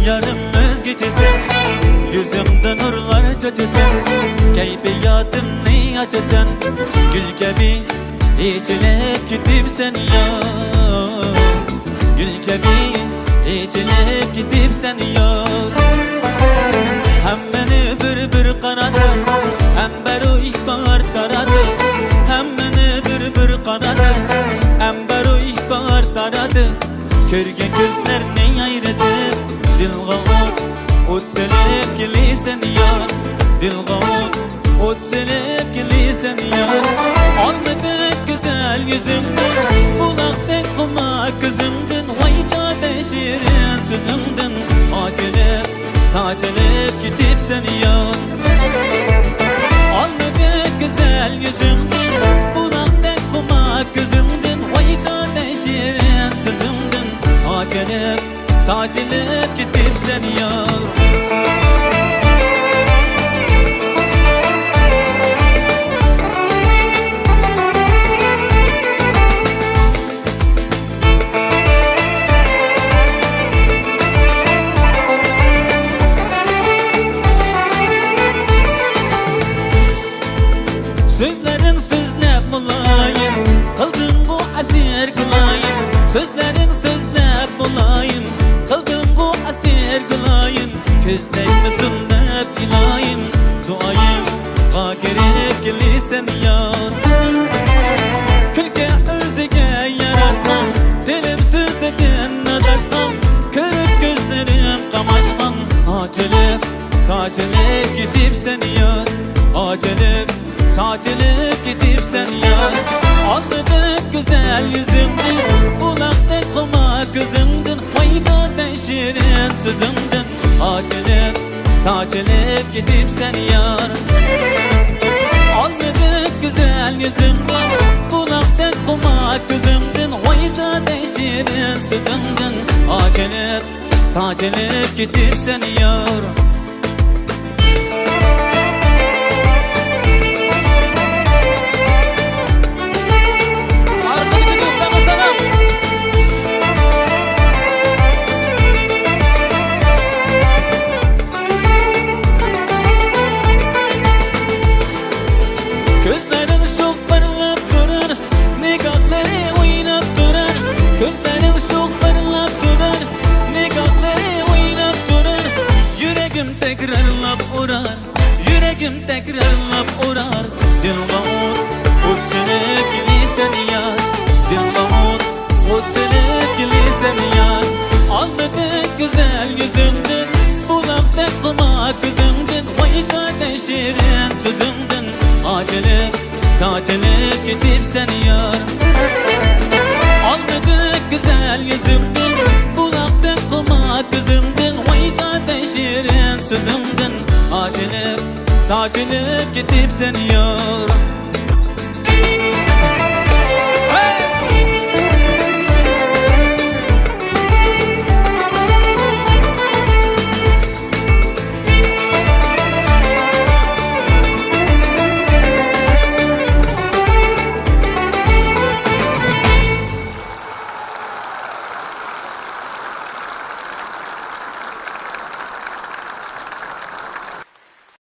yarım özgecesen, yüzümde nurlar çöçesen, keyfiyatımni açasan, gül gibi içilip gidip sen ya. Gül gibi içilip gidip sen ya. Hem beni bir kanadı, hem bero ihbar taradı. Hem beni bir kanadı, hem bero ihbar taradı. Körgen gözler ne ayırdı, dilgavut ot selip gelisen yar. Dilgavut ot selip gelisen yar. Almadık güzel yüzünden, bulaktık kuma gözünden. Vayda deşirin sözünden, acilip saçılıp gidip sen yar. Almadık güzel yüzünden, bulaktık kuma gözünden. Vayda deşirin sözünden, acilip saçılıp gidip sen yar. Sözlerin sözlep bulayım, kıldım bu asir gülayım. Sözlerin sözlep bulayım, kıldım bu asir gülayım. Közlerimi sünnep ilayım, duayım girip gelisen yar. Külke özüge yarasmam, dilim sözledin adaşmam. Körüp gözlerim kamaşkan, acılıp saçılıp gidip sen yar. Acılıp saçılıp gidip sen yar. Almadık güzel yüzünden, bulaktık kuma gözünden. Vayda deşirin sözünden, acılıp saçılıp gidip sen yar. Almadık güzel yüzünden, bulaktık kuma gözünden. Vayda deşirin sözünden, acılıp saçılıp gidip sen yar. Gözlerin çok parlap durur, nikahları oynap durur. Gözlerin çok parlap durur, nikahları oynap durur. Yüreğim tekrarlap uğrar, yüreğim tekrarlap uğrar. Dilgavut ot selip gelisen yar. Dilgavut ot selip gelisen yar. Almadık güzel yüzünden, bulaktık kuma gözünden. Vayda deşirin sözünden, acılıp saçılıp gidip sen yar. Almadık güzel yüzümden, bulaktık kuma gözümden. Vayda deşirin sözümden, acılıp saçılıp gidip sen yar.